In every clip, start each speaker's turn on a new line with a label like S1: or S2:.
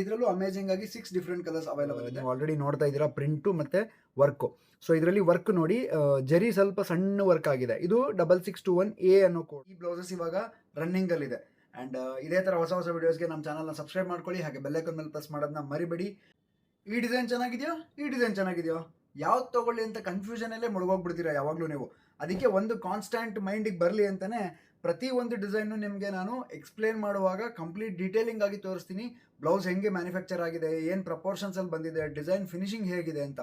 S1: ಇದರಲ್ಲೂ ಅಮೇಜಿಂಗ್ ಆಗಿ 6 different colours available ಇದೆ. ನೀವು ಆಲ್ರೆಡಿ ನೋಡ್ತಾ ಇದ್ದೀರಾ ಪ್ರಿಂಟು ಮತ್ತು ವರ್ಕು. ಸೊ ಇದರಲ್ಲಿ ವರ್ಕ್ ನೋಡಿ, ಜರಿ ಸ್ವಲ್ಪ ಸಣ್ಣ ವರ್ಕ್ ಆಗಿದೆ. ಇದು 6621A ಅನ್ನೋ ಕೋಡ್. ಈ ಬ್ಲೌಸಸ್ ಇವಾಗ ರನ್ನಿಂಗಲ್ಲಿದೆ. ಆ್ಯಂಡ್ ಇದೇ ಥರ ಹೊಸ ಹೊಸ ವೀಡಿಯೋಸ್ಗೆ ನಮ್ಮ ಚಾನಲ್ನ ಸಬ್ಸ್ಕ್ರೈಬ್ ಮಾಡ್ಕೊಳ್ಳಿ, ಹಾಗೆ ಬೆಲ್ಲೈಕನ್ ಮೇಲೆ ಪ್ರೆಸ್ ಮಾಡೋದನ್ನ ಮರಿಬೇಡಿ. ಈ ಡಿಸೈನ್ ಚೆನ್ನಾಗಿದೆಯೋ, ಈ ಡಿಸೈನ್ ಚೆನ್ನಾಗಿದೆಯೋ, ಯಾವ್ದು ತೊಗೊಳ್ಳಿ ಅಂತ ಕನ್ಫ್ಯೂಷನಲ್ಲೇ ಮುಳುಗೋಗ್ಬಿಡ್ತೀರಾ ಯಾವಾಗಲೂ ನೀವು. ಅದಕ್ಕೆ ಒಂದು ಕಾನ್ಸ್ಟೆಂಟ್ ಮೈಂಡಿಗೆ ಬರಲಿ ಅಂತಲೇ ಪ್ರತಿ ಒಂದು ಡಿಸೈನು ನಿಮಗೆ ನಾನು ಎಕ್ಸ್ಪ್ಲೇನ್ ಮಾಡುವಾಗ ಕಂಪ್ಲೀಟ್ ಡೀಟೇಲಿಂಗ್ ಆಗಿ ತೋರಿಸ್ತೀನಿ. ಬ್ಲೌಸ್ ಹೆಂಗೆ ಮ್ಯಾನುಫ್ಯಾಕ್ಚರ್ ಆಗಿದೆ, ಏನು ಪ್ರಪೋರ್ಷನ್ಸಲ್ಲಿ ಬಂದಿದೆ, ಡಿಸೈನ್ ಫಿನಿಶಿಂಗ್ ಹೇಗಿದೆ ಅಂತ.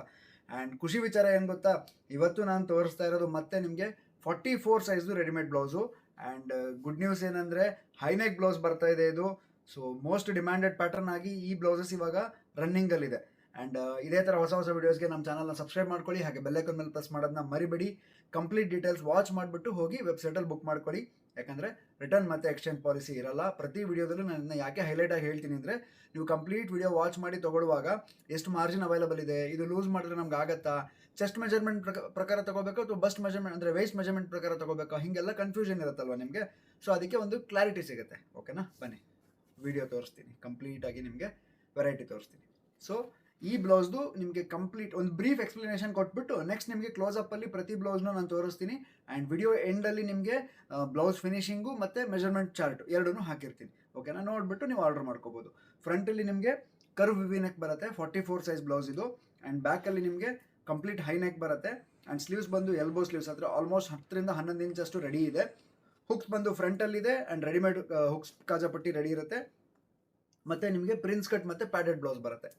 S1: ಆ್ಯಂಡ್ ಖುಷಿ ವಿಚಾರ ಏನು ಗೊತ್ತಾ, ಇವತ್ತು ನಾನು ತೋರಿಸ್ತಾ ಇರೋದು ಮತ್ತೆ ನಿಮಗೆ 44 ಸೈಜ್ದು readymade blouse. And good news ಏನಂದರೆ ಹೈನೆಕ್ ಬ್ಲೌಸ್ ಬರ್ತಾ ಇದೆ ಇದು. ಸೊ ಮೋಸ್ಟ್ ಡಿಮ್ಯಾಂಡೆಡ್ ಪ್ಯಾಟರ್ನ್ ಆಗಿ ಈ ಬ್ಲೌಸಸ್ ಇವಾಗ ರನ್ನಿಂಗಲ್ಲಿದೆ. ಆ್ಯಂಡ್ ಇದೇ ಥರ ಹೊಸ ಹೊಸ ವೀಡಿಯೋಸ್ಗೆ ನಮ್ಮ ಚಾನಲ್ನ ಸಬ್ಸ್ಕ್ರೈಬ್ ಮಾಡ್ಕೊಳ್ಳಿ, ಹಾಗೆ ಬೆಲ್ಲೈಕನ್ ಮೇಲೆ ಪ್ರೆಸ್ ಮಾಡೋದನ್ನ ಮರಿಬೇಡಿ. ಕಂಪ್ಲೀಟ್ ಡೀಟೇಲ್ಸ್ ವಾಚ್ ಮಾಡಿಬಿಟ್ಟು ಹೋಗಿ ವೆಬ್ಸೈಟಲ್ಲಿ ಬುಕ್ ಮಾಡ್ಕೊಳ್ಳಿ. ಯಾಕಂದರೆ ರಿಟರ್ನ್ ಮತ್ತು ಎಕ್ಸ್ಚೇಂಜ್ ಪಾಲಿಸಿ ಇರಲ್ಲ. ಪ್ರತಿ ವಿಡಿಯೋದಲ್ಲೂ ನಾನು ಯಾಕೆ ಹೈಲೈಟಾಗಿ ಹೇಳ್ತೀನಿ ಅಂದರೆ, ನೀವು ಕಂಪ್ಲೀಟ್ ವಿಡಿಯೋ ವಾಚ್ ಮಾಡಿ ತೊಗೊಳ್ಳುವಾಗ ಎಷ್ಟು ಮಾರ್ಜಿನ್ ಅವೈಲಬಲ್ ಇದೆ, ಇದು ಲೂಸ್ ಮಾಡಿದ್ರೆ ನಮ್ಗೆ ಆಗುತ್ತಾ, ಚೆಸ್ಟ್ ಮೆಜರ್ಮೆಂಟ್ ಪ್ರಕಾರ ತೊಗೋಬೇಕು ಅಥವಾ ಬಸ್ಟ್ ಮೆಜರ್ಮೆಂಟ್ ಅಂದರೆ ವೇಸ್ಟ್ ಮೆಜರ್ಮೆಂಟ್ ಪ್ರಕಾರ ತೊಗೋಬೇಕು, ಹೀಗೆಲ್ಲ ಕನ್ಫ್ಯೂಷನ್ ಇರುತ್ತಲ್ವ ನಿಮಗೆ. ಸೊ ಅದಕ್ಕೆ ಒಂದು ಕ್ಲಾರಿಟಿ ಸಿಗುತ್ತೆ. ಓಕೆನಾ, ಬನ್ನಿ ವಿಡಿಯೋ ತೋರಿಸ್ತೀನಿ, ಕಂಪ್ಲೀಟಾಗಿ ನಿಮಗೆ ವೆರೈಟಿ ತೋರಿಸ್ತೀನಿ. ಸೊ ಈ ಬ್ಲೌಸ್ದು ನಿಮಗೆ ಕಂಪ್ಲೀಟ್ ಒಂದು ಬ್ರೀಫ್ ಎಕ್ಸ್ಪ್ಲನೇಷನ್ ಕೊಟ್ಬಿಟ್ಟು ನೆಕ್ಸ್ಟ್ ನಿಮಗೆ ಕ್ಲೋಸಪ್ಪಲ್ಲಿ ಪ್ರತಿ ಬ್ಲೌಸ್ನ ನಾನು ತೋರಿಸ್ತೀನಿ. ಆ್ಯಂಡ್ ವಿಡಿಯೋ ಎಂಡಲ್ಲಿ ನಿಮಗೆ ಬ್ಲೌಸ್ ಫಿನಿಶಿಂಗು ಮತ್ತು ಮೆಜರ್ಮೆಂಟ್ ಚಾರ್ಟ್ ಎರಡೂ ಹಾಕಿರ್ತೀನಿ. ಓಕೆನಾ, ನೋಡಿಬಿಟ್ಟು ನೀವು ಆರ್ಡರ್ ಮಾಡ್ಕೋಬೋದು. ಫ್ರಂಟಲ್ಲಿ ನಿಮಗೆ ಕರ್ವ್ ವಿ ನೆಕ್ ಬರುತ್ತೆ, 44 ಸೈಜ್ ಬ್ಲೌಸ್ ಇದು. ಆ್ಯಂಡ್ ಬ್ಯಾಕಲ್ಲಿ ನಿಮಗೆ ಕಂಪ್ಲೀಟ್ ಹೈ ನೆಕ್ ಬರುತ್ತೆ. ಆ್ಯಂಡ್ ಸ್ಲೀವ್ಸ್ ಬಂದು ಎಲ್ಬೋ ಸ್ಲೀವ್ಸ್, ಅಂದರೆ ಆಲ್ಮೋಸ್ಟ್ 10 ರಿಂದ 11 ಇಂಚಷ್ಟು ರೆಡಿ ಇದೆ. ಹುಕ್ಸ್ ಬಂದು ಫ್ರಂಟಲ್ಲಿದೆ. ಆ್ಯಂಡ್ ರೆಡಿಮೇಡ್ ಹುಕ್ಸ್ ಕಾಜಾಪಟ್ಟಿ ರೆಡಿ ಇರುತ್ತೆ. ಮತ್ತು ನಿಮಗೆ ಪ್ರಿನ್ಸ್ ಕಟ್ ಮತ್ತು ಪ್ಯಾಡೆಡ್ ಬ್ಲೌಸ್ ಬರುತ್ತೆ.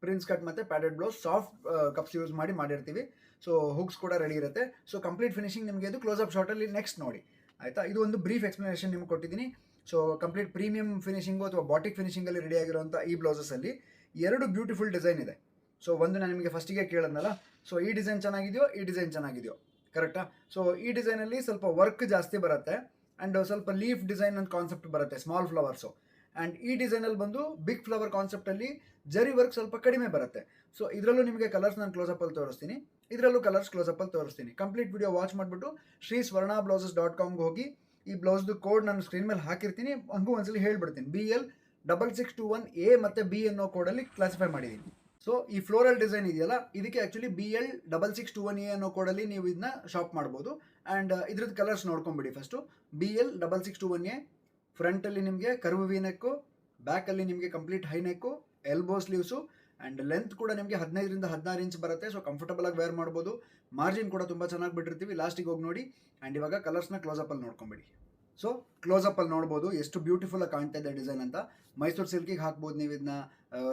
S1: ಪ್ರಿನ್ಸ್ ಕಟ್ ಮತ್ತು padded blouse, soft cups use ಮಾಡಿರ್ತೀವಿ. ಸೊ ಹುಕ್ಸ್ ಕೂಡ ರೆಡಿ ಇರುತ್ತೆ. ಸೊ ಕಂಪ್ಲೀಟ್ ಫಿನಿಶಿಂಗ್ ನಿಮಗೆ ಇದು ಕ್ಲೋಸ್ ಅಪ್ ಶಾರ್ಟಲ್ಲಿ ನೆಕ್ಸ್ಟ್ ನೋಡಿ, ಆಯಿತಾ. ಇದು ಒಂದು ಬ್ರೀಫ್ ಎಕ್ಸ್ಪ್ಲನೇಷನ್ ನಿಮ್ಗೆ ಕೊಟ್ಟಿದ್ದೀನಿ. ಸೊ ಕಂಪ್ಲೀಟ್ ಪ್ರೀಮಿಯಂ ಫಿನಿಶಿಂಗು ಅಥವಾ ಬಾಟಿಕ್ ಫಿನಿಶಿಂಗಲ್ಲಿ ರೆಡಿ ಆಗಿರುವಂಥ ಈ ಬ್ಲೌಸಸಲ್ಲಿ 2 ಬ್ಯೂಟಿಫುಲ್ ಡಿಸೈನ್ ಇದೆ. ಸೊ ಒಂದು ನಾನು ನಿಮಗೆ ಫಸ್ಟಿಗೆ ಕೇಳಿದ್ನಲ್ಲ, ಸೊ ಈ ಡಿಸೈನ್ ಚೆನ್ನಾಗಿದೆಯೋ, ಈ ಡಿಸೈನ್ ಚೆನ್ನಾಗಿದೆಯೋ, ಕರೆಕ್ಟಾ. ಸೊ ಈ ಡಿಸೈನಲ್ಲಿ ಸ್ವಲ್ಪ ವರ್ಕ್ ಜಾಸ್ತಿ ಬರುತ್ತೆ. ಆ್ಯಂಡ್ ಸ್ವಲ್ಪ ಲೀಫ್ ಡಿಸೈನ್ ಅಂತ ಕಾನ್ಸೆಪ್ಟ್ ಬರುತ್ತೆ, ಸ್ಮಾಲ್ ಫ್ಲವರ್ಸು. ಆ್ಯಂಡ್ ಈ ಡಿಸೈನಲ್ಲಿ ಬಂದು ಬಿಗ್ ಫ್ಲವರ್ ಕಾನ್ಸೆಪ್ಟಲ್ಲಿ ಜರಿ ವರ್ಕ್ ಸ್ವಲ್ಪ ಕಡಿಮೆ ಬರುತ್ತೆ. ಸೊ ಇದರಲ್ಲೂ ನಿಮಗೆ ಕಲರ್ಸ್ ನಾನು ಕ್ಲೋಸಪ್ಪಲ್ಲಿ ತೋರಿಸ್ತೀನಿ, ಇದರಲ್ಲೂ ಕಲರ್ಸ್ ಕ್ಲೋಸಪ್ಪಲ್ಲಿ ತೋರಿಸ್ತೀನಿ. ಕಂಪ್ಲೀಟ್ ವಿಡಿಯೋ ವಾಚ್ ಮಾಡಿಬಿಟ್ಟು sriswarnablouses.comಗೆ ಹೋಗಿ ಈ ಬ್ಲೌಸ್ದು ಕೋಡ್ ನಾನು ಸ್ಕ್ರೀನ್ ಮೇಲೆ ಹಾಕಿರ್ತೀನಿ, ಹಂಗೂ ಒಂದ್ಸಲಿ ಹೇಳ್ಬಿಡ್ತೀನಿ. BL6621A ಮತ್ತು B ಅನ್ನೋ ಕೋಡಲ್ಲಿ ಕ್ಲಾಸಿಫೈ ಮಾಡಿದ್ದೀನಿ. ಸೊ ಈ ಫ್ಲೋರಲ್ ಡಿಸೈನ್ ಇದೆಯಲ್ಲ, ಇದಕ್ಕೆ ಆ್ಯಕ್ಚುಲಿ BL6621A ಅನ್ನೋ ಕೋಡಲ್ಲಿ ನೀವು ಇದನ್ನ ಶಾಪ್ ಮಾಡ್ಬೋದು. ಆ್ಯಂಡ್ ಇದ್ರದ್ದು ಕಲರ್ಸ್ ನೋಡ್ಕೊಂಬಿಡಿ ಫಸ್ಟು. BL6621A ಫ್ರಂಟಲ್ಲಿ ನಿಮಗೆ ಕರ್ವ್ ವಿ ನೆಕ್ಕು, ಬ್ಯಾಕಲ್ಲಿ ನಿಮಗೆ complete high neck, elbow sleeves. And length ಕೂಡ ನಿಮಗೆ 15 ರಿಂದ 16 ಇಂಚ್ ಬರುತ್ತೆ. ಸೊ ಕಂಫರ್ಟಬಲಾಗಿ ವೇರ್ ಮಾಡ್ಬೋದು. ಮಾರ್ಜಿನ್ ಕೂಡ ತುಂಬ ಚೆನ್ನಾಗಿ ಬಿಟ್ಟಿರ್ತೀವಿ, ಲಾಸ್ಟಿಗೆ ಹೋಗಿ ನೋಡಿ. ಆ್ಯಂಡ್ ಇವಾಗ ಕಲರ್ಸ್ನ ಕ್ಲೋಸಪ್ಪಲ್ಲಿ ನೋಡ್ಕೊಂಬಿಡಿ. ಸೊ ಕ್ಲೋಸಪ್ಪಲ್ಲಿ ನೋಡ್ಬೋದು ಎಷ್ಟು ಬ್ಯೂಟಿಫುಲ್ಲಾಗಿ ಕಾಣ್ತಾ ಇದೆ ಡಿಸೈನ್ ಅಂತ. ಮೈಸೂರು ಸಿಲ್ಕಿಗೆ ಹಾಕ್ಬೋದು ನೀವು ಇದನ್ನ,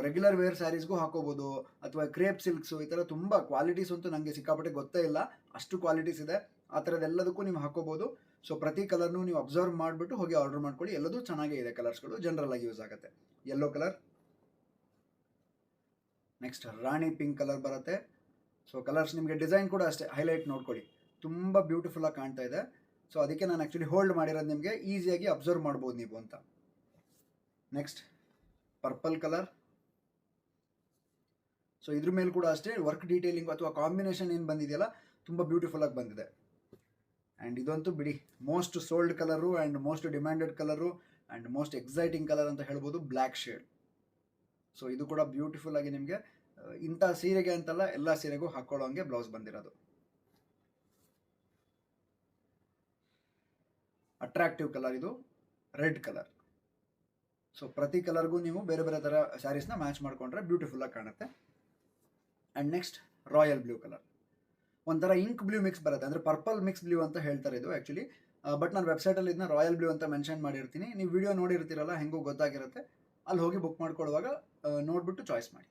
S1: ರೆಗ್ಯುಲರ್ ವೇರ್ ಸ್ಯಾರೀಸ್ಗೂ ಹಾಕೋಬೋದು, ಅಥವಾ ಕ್ರೇಪ್ ಸಿಲ್ಕ್ಸು, ಈ ಥರ ತುಂಬ ಕ್ವಾಲಿಟೀಸ್ ಅಂತೂ ನನಗೆ ಸಿಕ್ಕಾಪಟ್ಟೆ ಗೊತ್ತೇ ಇಲ್ಲ, ಅಷ್ಟು ಕ್ವಾಲಿಟೀಸ್ ಇದೆ. ಆ ಥರದ್ದೆಲ್ಲದಕ್ಕೂ ನೀವು ಹಾಕೋಬೋದು. ಸೊ ಪ್ರತಿ ಕಲರ್ನು ನೀವು ಅಬ್ಸರ್ವ್ ಮಾಡಿಬಿಟ್ಟು ಹೋಗಿ ಆರ್ಡರ್ ಮಾಡ್ಕೊಳ್ಳಿ. ಎಲ್ಲದೂ ಚೆನ್ನಾಗೇ ಇದೆ, ಕಲರ್ಸ್ಗಳು ಜನರಲ್ ಆಗಿ ಯೂಸ್ ಆಗುತ್ತೆ. ಯೆಲ್ಲೋ ಕಲರ್, ನೆಕ್ಸ್ಟ್ ರಾಣಿ ಪಿಂಕ್ ಕಲರ್ ಬರುತ್ತೆ. ಸೊ ಕಲರ್ಸ್ ನಿಮಗೆ ಡಿಸೈನ್ ಕೂಡ ಅಷ್ಟೇ ಹೈಲೈಟ್ ನೋಡ್ಕೊಳ್ಳಿ, ತುಂಬ ಬ್ಯೂಟಿಫುಲ್ಲಾಗಿ ಕಾಣ್ತಾ ಇದೆ. ಸೊ ಅದಕ್ಕೆ ನಾನು ಆ್ಯಕ್ಚುಲಿ ಹೋಲ್ಡ್ ಮಾಡಿರೋದು, ನಿಮಗೆ ಈಸಿಯಾಗಿ ಅಬ್ಸರ್ವ್ ಮಾಡ್ಬೋದು ನೀವು ಅಂತ. Next purple colour. ಸೊ ಇದ್ರ ಮೇಲೆ ಕೂಡ ಅಷ್ಟೇ ವರ್ಕ್ ಡೀಟೇಲಿಂಗ್ ಅಥವಾ ಕಾಂಬಿನೇಷನ್ ಏನು ಬಂದಿದೆಯಲ್ಲ, ತುಂಬ ಬ್ಯೂಟಿಫುಲ್ಲಾಗಿ ಬಂದಿದೆ. ಆ್ಯಂಡ್ ಇದಂತೂ ಬಿಡಿ, most sold colour and most demanded colour and most exciting colour ಅಂತ ಹೇಳ್ಬೋದು, ಬ್ಲ್ಯಾಕ್ ಶೇಡ್. ಸೊ ಇದು ಕೂಡ ಬ್ಯೂಟಿಫುಲ್ಲಾಗಿ ನಿಮಗೆ ಇಂಥ ಸೀರೆಗೆ ಅಂತಲ್ಲ, ಎಲ್ಲ ಸೀರೆಗೂ ಹಾಕ್ಕೊಳ್ಳೋ ಹಂಗೆ ಬ್ಲೌಸ್ ಬಂದಿರೋದು. ಅಟ್ರಾಕ್ಟಿವ್ ಕಲರ್ ಇದು, ರೆಡ್ ಕಲರ್. ಸೊ ಪ್ರತಿ ಕಲರ್ಗೂ ನೀವು ಬೇರೆ ಬೇರೆ ಥರ ಸ್ಯಾರೀಸ್ನ ಮ್ಯಾಚ್ ಮಾಡಿಕೊಂಡ್ರೆ ಬ್ಯೂಟಿಫುಲ್ಲಾಗಿ ಕಾಣುತ್ತೆ. And next royal blue colour, ಒಂಥರ ಇಂಕ್ ಬ್ಲೂ ಮಿಕ್ಸ್ ಬರುತ್ತೆ, ಅಂದರೆ ಪರ್ಪಲ್ ಮಿಕ್ಸ್ ಬ್ಲೂ ಅಂತ ಹೇಳ್ತಾರೆ ಇದು ಆ್ಯಕ್ಚುಲಿ. ಬಟ್ ನಾನು ವೆಬ್ಸೈಟಲ್ಲಿ ಇದನ್ನ ರಾಯಲ್ ಬ್ಲೂ ಅಂತ ಮೆನ್ಷನ್ ಮಾಡಿರ್ತೀನಿ. ನೀವು ವಿಡಿಯೋ ನೋಡಿರ್ತೀರಲ್ಲ, ಹೆಂಗೂ ಗೊತ್ತಾಗಿರುತ್ತೆ. ಅಲ್ಲಿ ಹೋಗಿ ಬುಕ್ ಮಾಡ್ಕೊಳ್ಳುವಾಗ ನೋಡಿಬಿಟ್ಟು ಚಾಯ್ಸ್ ಮಾಡಿ.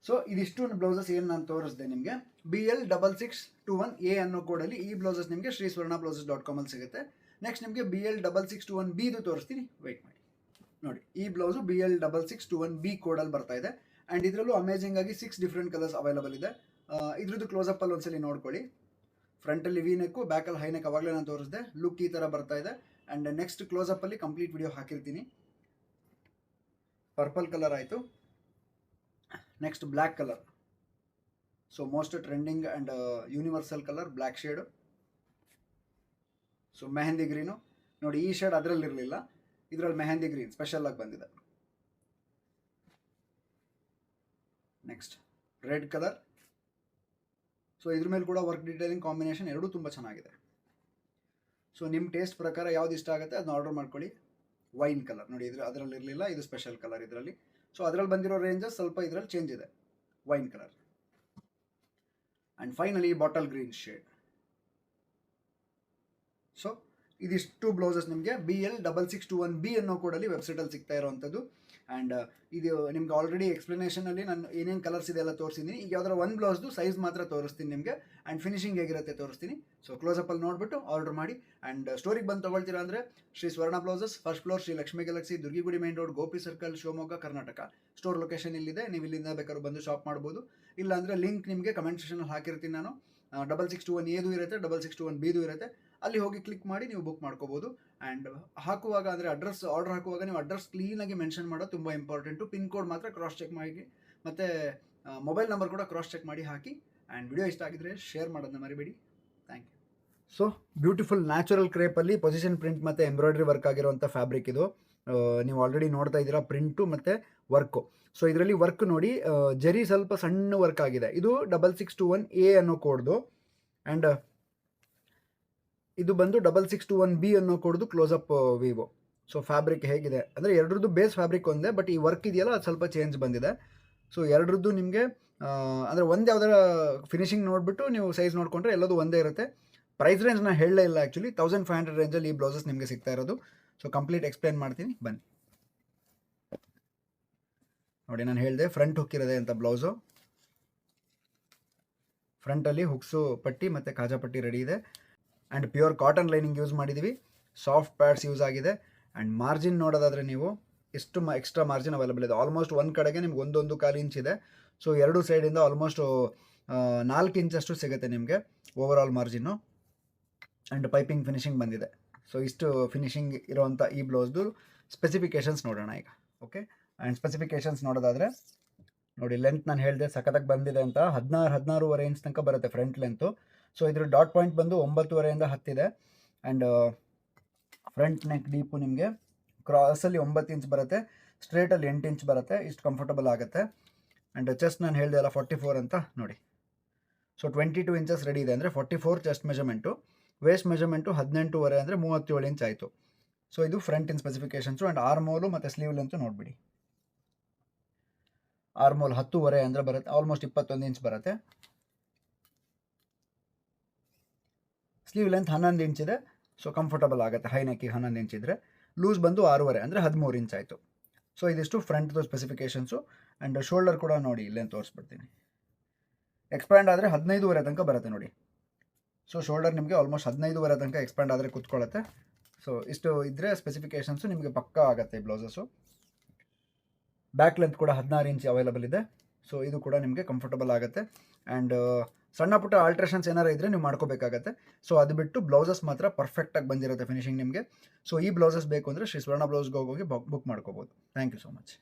S1: ಸೊ ಇದಿಷ್ಟು ಬ್ಲೌಸಸ್ ಏನು ನಾನು ತೋರಿಸಿದೆ ನಿಮಗೆ. BL6621A ಅನ್ನೋ ಕೋಡಲ್ಲಿ ಈ ಬ್ಲೌಸಸ್ ನಿಮಗೆ sriswarnablouses.com ಅಲ್ಲಿ ಸಿಗುತ್ತೆ. ನೆಕ್ಸ್ಟ್ ನಿಮಗೆ BL6621Bದು ತೋರಿಸ್ತೀನಿ, ವೆಯ್ಟ್ ಮಾಡಿ. ನೋಡಿ, ಈ ಬ್ಲೌಸು BL6621B ಕೋಡಲ್ಲಿ ಬರ್ತಾ ಇದೆ. ಆ್ಯಂಡ್ ಇದರಲ್ಲೂ ಅಮೇಜಿಂಗ್ ಆಗಿ 6 ಡಿಫ್ರೆಂಟ್ ಕಲರ್ಸ್ ಅವೈಲಬಲ್ ಇದೆ. ಇದ್ರದ್ದು ಕ್ಲೋಸಪ್ಪಲ್ಲಿ ಒಂದ್ಸಲಿ ನೋಡ್ಕೊಳ್ಳಿ. ಫ್ರಂಟಲ್ಲಿ ವಿ ನೆಕ್ಕು, ಬ್ಯಾಕಲ್ಲಿ ಹೈ ನೆಕ್ ಅವಾಗಲೇ ನಾನು ತೋರಿಸಿದೆ. ಲುಕ್ ಈ ಥರ ಬರ್ತಾ ಇದೆ. ಆ್ಯಂಡ್ ನೆಕ್ಸ್ಟ್ ಕ್ಲೋಸಪ್ಪಲ್ಲಿ ಕಂಪ್ಲೀಟ್ ವಿಡಿಯೋ ಹಾಕಿರ್ತೀನಿ. ಪರ್ಪಲ್ ಕಲರ್ ಆಯಿತು. Next black colour. So most trending and universal colour, black shade. So mehndi green ನೋಡಿ, ಈ ಶೇಡ್ ಅದರಲ್ಲಿರಲಿಲ್ಲ. ಇದರಲ್ಲಿ ಮೆಹಂದಿ ಗ್ರೀನ್ ಸ್ಪೆಷಲ್ ಆಗಿ ಬಂದಿದೆ. Next red colour. ಸೊ ಇದ್ರ ಮೇಲೆ ಕೂಡ ವರ್ಕ್ ಡೀಟೇಲಿಂಗ್ ಕಾಂಬಿನೇಷನ್ ಎರಡೂ ತುಂಬ ಚೆನ್ನಾಗಿದೆ. ಸೊ ನಿಮ್ಮ ಟೇಸ್ಟ್ ಪ್ರಕಾರ ಯಾವ್ದು ಇಷ್ಟ ಆಗುತ್ತೆ ಅದನ್ನ ಆರ್ಡರ್ ಮಾಡ್ಕೊಳ್ಳಿ. ವೈನ್ ಕಲರ್ ನೋಡಿ, ಅದರಲ್ಲಿ ಇರಲಿಲ್ಲ, ಇದು ಸ್ಪೆಷಲ್ ಕಲರ್ ಇದರಲ್ಲಿ. ಸೊ ಅದರಲ್ಲಿ ಬಂದಿರೋ ರೇಂಜಸ್ ಸ್ವಲ್ಪ ಇದರಲ್ಲಿ ಚೇಂಜ್ ಇದೆ. Wine colour and finally bottle green shade. So ಇದಿಷ್ಟು ಬ್ಲೌಸಸ್ ನಿಮಗೆ BL6621B ಅನ್ನೋ ಕೋಡಲ್ಲಿ ವೆಬ್ಸೈಟಲ್ಲಿ ಸಿಗ್ತಾ ಇರೋವಂಥದ್ದು. ಆ್ಯಂಡ್ ಇದು ನಿಮ್ಗೆ ಆಲ್ರೆಡಿ ಎಕ್ಸ್ಪ್ಲನೇಷನಲ್ಲಿ ನಾನು ಏನೇನು ಕಲರ್ಸ್ ಇದೆ ಎಲ್ಲ ತೋರಿಸಿದ್ದೀನಿ. ಈಗ ಯಾವ್ದಾರ ಒಂದು ಬ್ಲೌಸ್ದು ಸೈಜ್ ಮಾತ್ರ ತೋರಿಸ್ತೀನಿ ನಿಮಗೆ, ಆ್ಯಂಡ್ ಫಿನಿಶಿಂಗ್ ಹೇಗಿರುತ್ತೆ ತೋರಿಸ್ತೀನಿ. ಸೊ ಕ್ಲೋಸಪ್ಪಲ್ಲಿ ನೋಡಿಬಿಟ್ಟು ಆರ್ಡರ್ ಮಾಡಿ. ಆ್ಯಂಡ್ ಸ್ಟೋರಿಗೆ ಬಂದು ತೊಗೊಳ್ತೀರಾ ಅಂದರೆ Shri Swarna blouses, first floor, Shri Lakshmi galaxy, Durgigudi main road, Gopi circle, Shivamogga, Karnataka. Store location ಇಲ್ಲಿದೆ, ನೀವು ಇಲ್ಲಿಂದ ಬೇಕಾದ್ರೂ ಬಂದು ಶಾಪ್ ಮಾಡ್ಬೋದು. ಇಲ್ಲಾಂದರೆ ಲಿಂಕ್ ನಿಮಗೆ ಕಮೆಂಟ್ ಸೆಕ್ಷನಲ್ಲಿ ಹಾಕಿರ್ತೀನಿ ನಾನು. 6621A ಇರುತ್ತೆ, 6621B ಇರುತ್ತೆ. ಅಲ್ಲಿ ಹೋಗಿ ಕ್ಲಿಕ್ ಮಾಡಿ ನೀವು ಬುಕ್ ಮಾಡ್ಕೋಬೋದು. ಆ್ಯಂಡ್ ಹಾಕುವಾಗ ಅಂದರೆ ಆರ್ಡರ್ ಹಾಕುವಾಗ ನೀವು ಅಡ್ರೆಸ್ ಕ್ಲೀನಾಗಿ ಮೆನ್ಷನ್ ಮಾಡೋದು ತುಂಬ ಇಂಪಾರ್ಟೆಂಟು. ಪಿನ್ ಕೋಡ್ ಮಾತ್ರ ಕ್ರಾಸ್ ಚೆಕ್ ಮಾಡಿ, ಮತ್ತು ಮೊಬೈಲ್ ನಂಬರ್ ಕೂಡ ಕ್ರಾಸ್ ಚೆಕ್ ಮಾಡಿ ಹಾಕಿ. ಆ್ಯಂಡ್ ವಿಡಿಯೋ ಇಷ್ಟ ಆಗಿದ್ರೆ ಶೇರ್ ಮಾಡೋದನ್ನ ಮರಿಬೇಡಿ. Thank you. So beautiful natural ಕ್ರೇಪಲ್ಲಿ ಪೊಸಿಷನ್ ಪ್ರಿಂಟ್ ಮತ್ತು ಎಂಬ್ರಾಯ್ಡ್ರಿ ವರ್ಕ್ ಆಗಿರುವಂಥ ಫ್ಯಾಬ್ರಿಕ್ ಇದು. ನೀವು ಆಲ್ರೆಡಿ ನೋಡ್ತಾ ಇದ್ದೀರಾ ಪ್ರಿಂಟು ಮತ್ತು ವರ್ಕು. ಸೊ ಇದರಲ್ಲಿ ವರ್ಕ್ ನೋಡಿ, ಜರಿ ಸ್ವಲ್ಪ ಸಣ್ಣ ವರ್ಕ್ ಆಗಿದೆ. ಇದು 6621A ಅನ್ನೋ ಕೋಡ್ದು. ಆ್ಯಂಡ್ ಇದು ಬಂದು 6621B ಅನ್ನೋ ಕೋಡ್ದು ಕ್ಲೋಸಪ್ ವಿವೋ. ಸೊ ಫ್ಯಾಬ್ರಿಕ್ ಹೇಗಿದೆ ಅಂದರೆ ಎರಡರದ್ದು ಬೇಸ್ ಫ್ಯಾಬ್ರಿಕ್ ಒಂದೇ, ಬಟ್ ಈ ವರ್ಕ್ ಇದೆಯಲ್ಲ ಅದು ಸ್ವಲ್ಪ ಚೇಂಜ್ ಬಂದಿದೆ. ಸೊ ಎರಡರದ್ದು ನಿಮಗೆ ಅಂದರೆ ಒಂದು ಯಾವ್ದಾರ ಫಿನಿಶಿಂಗ್ ನೋಡಿಬಿಟ್ಟು ನೀವು ಸೈಜ್ ನೋಡಿಕೊಂಡ್ರೆ ಎಲ್ಲದು ಒಂದೇ ಇರುತ್ತೆ. ಪ್ರೈಸ್ ರೇಂಜ್ ನಾನು ಹೇಳಲೇ ಇಲ್ಲ ಆ್ಯಕ್ಚುಲಿ. 1500 ರೇಂಜಲ್ಲಿ ಈ ಬ್ಲೌಸಸ್ ನಿಮಗೆ ಸಿಗ್ತಾ ಇರೋದು. ಸೊ ಕಂಪ್ಲೀಟ್ ಎಕ್ಸ್ಪ್ಲೇನ್ ಮಾಡ್ತೀನಿ ಬನ್ನಿ. ನೋಡಿ, ನಾನು ಹೇಳಿದೆ ಫ್ರಂಟ್ ಹುಕ್ ಇರೋದೆ ಅಂತ ಬ್ಲೌಸು. ಫ್ರಂಟಲ್ಲಿ ಹುಕ್ಸು ಪಟ್ಟಿ ಮತ್ತು ಕಾಜಾ ಪಟ್ಟಿ ರೆಡಿ ಇದೆ. And pure cotton lining use ಮಾಡಿದ್ದೀವಿ. ಸಾಫ್ಟ್ ಪ್ಯಾಡ್ಸ್ ಯೂಸ್ ಆಗಿದೆ. ಆ್ಯಂಡ್ ಮಾರ್ಜಿನ್ ನೋಡೋದಾದರೆ ನೀವು ಎಷ್ಟು ಎಕ್ಸ್ಟ್ರಾ ಮಾರ್ಜಿನ್ ಅವೈಲೇಬಲ್ ಇದೆ. ಆಲ್ಮೋಸ್ಟ್ ಒಂದು ಕಡೆಗೆ ನಿಮ್ಗೆ 1.25 ಇಂಚ್ ಇದೆ. ಸೊ ಎರಡು ಸೈಡಿಂದ ಆಲ್ಮೋಸ್ಟ್ 4 ಇಂಚಷ್ಟು ಸಿಗುತ್ತೆ ನಿಮಗೆ overall margin. And piping finishing ಬಂದಿದೆ. ಸೊ ಇಷ್ಟು ಫಿನಿಶಿಂಗ್ ಇರೋವಂಥ ಈ ಬ್ಲೌಸ್ದು ಸ್ಪೆಸಿಫಿಕೇಷನ್ಸ್ ನೋಡೋಣ ಈಗ. ಓಕೆ, ಆ್ಯಂಡ್ ಸ್ಪೆಸಿಫಿಕೇಷನ್ಸ್ ನೋಡೋದಾದರೆ ನೋಡಿ, ಲೆಂತ್ ನಾನು ಹೇಳಿದೆ ಸಖತ್ತಾಗಿ ಬಂದಿದೆ ಅಂತ. 16.5 ಇಂಚ್ ತನಕ ಬರುತ್ತೆ ಫ್ರಂಟ್ ಲೆಂತು. ಸೊ ಇದ್ರ ಡಾಟ್ ಪಾಯಿಂಟ್ ಬಂದು 9.5 10 ಇದೆ. ಆ್ಯಂಡ್ ಫ್ರಂಟ್ ನೆಕ್ ಡೀಪು ನಿಮಗೆ ಕ್ರಾಸಲ್ಲಿ 9 ಇಂಚ್ ಬರುತ್ತೆ, ಸ್ಟ್ರೇಟಲ್ಲಿ 8 ಇಂಚ್ ಬರುತ್ತೆ. ಇಷ್ಟು ಕಂಫರ್ಟಬಲ್ ಆಗುತ್ತೆ. ಆ್ಯಂಡ್ ಚೆಸ್ಟ್ ನಾನು ಹೇಳಿದೆ ಅಲ್ಲ 44 ಅಂತ ನೋಡಿ. ಸೊ 22 ಇಂಚಸ್ ರೆಡಿ ಇದೆ ಅಂದರೆ 44 ಚೆಸ್ಟ್ ಮೆಜರ್ಮೆಂಟು. ವೇಸ್ಟ್ ಮೆಜರ್ಮೆಂಟು 18.5 ಅಂದರೆ 37 ಇಂಚ್ ಆಯಿತು. ಸೊ ಇದು ಫ್ರಂಟಿನ ಸ್ಪೆಸಿಫಿಕೇಷನ್ಸು. ಆ್ಯಂಡ್ ಆರ್ಮೋಲು ಮತ್ತು ಸ್ಲೀವ್ ಲೆಂತು ನೋಡಿಬಿಡಿ. ಆರ್ಮೋಲ್ 10.5 ಅಂದರೆ ಬರುತ್ತೆ, ಆಲ್ಮೋಸ್ಟ್ 21 ಇಂಚ್ ಬರುತ್ತೆ. ಸ್ಲೀವ್ ಲೆಂತ್ 11 ಇಂಚ್ ಇದೆ. ಸೊ ಕಂಫರ್ಟಬಲ್ ಆಗುತ್ತೆ ಹೈ ನೆಕ್ಕಿಗೆ 11 ಇಂಚ್ ಇದ್ದರೆ. ಲೂಸ್ ಬಂದು 6.5 ಅಂದರೆ 13 ಇಂಚ್ ಆಯಿತು. ಸೊ ಇದಿಷ್ಟು ಫ್ರಂಟ್ದು ಸ್ಪೆಸಿಫಿಕೇಷನ್ಸು. ಆ್ಯಂಡ್ ಶೋಲ್ಡರ್ ಕೂಡ ನೋಡಿ, ಇಲ್ಲೇನು ತೋರಿಸ್ಬಿಡ್ತೀನಿ. ಎಕ್ಸ್ಪ್ಯಾಂಡ್ ಆದರೆ 15.5 ತನಕ ಬರುತ್ತೆ ನೋಡಿ. ಸೊ ಶೋಲ್ಡರ್ ನಿಮಗೆ ಆಲ್ಮೋಸ್ಟ್ 15.5 ತನಕ ಎಕ್ಸ್ಪ್ಯಾಂಡ್ ಆದರೆ ಕೂತ್ಕೊಳ್ಳುತ್ತೆ. ಸೊ ಇಷ್ಟು ಇದ್ದರೆ ಸ್ಪೆಸಿಫಿಕೇಷನ್ಸು ನಿಮಗೆ ಪಕ್ಕಾ ಆಗುತ್ತೆ ಈ ಬ್ಲೌಸಸ್ಸು. ಬ್ಯಾಕ್ ಲೆಂತ್ ಕೂಡ 16 ಇಂಚ್ ಅವೈಲೇಬಲ್ ಇದೆ. ಸೊ ಇದು ಕೂಡ ನಿಮಗೆ ಕಂಫರ್ಟಬಲ್ ಆಗುತ್ತೆ. ಆ್ಯಂಡ್ ಸಣ್ಣ ಪುಟ್ಟ ಆಲ್ಟ್ರೇಷನ್ಸ್ ಏನಾರು ಇದ್ದರೆ ನೀವು ಮಾಡ್ಕೋಬೇಕಾಗತ್ತೆ. ಸೊ ಅದು ಬಿಟ್ಟು ಬ್ಲೌಸಸ್ ಮಾತ್ರ ಪರ್ಫೆಕ್ಟಾಗಿ ಬಂದಿರುತ್ತೆ ಫಿನಿಶಿಂಗ್ ನಿಮಗೆ. ಸೊ ಈ ಬ್ಲೌಸಸ್ ಬೇಕು ಅಂದರೆ ಶ್ರೀ ಸ್ವರ್ಣ ಬ್ಲೌಸ್ಗೆ ಹೋಗಿ ಬುಕ್ ಮಾಡ್ಕೋಬೋದು. Thank you so much.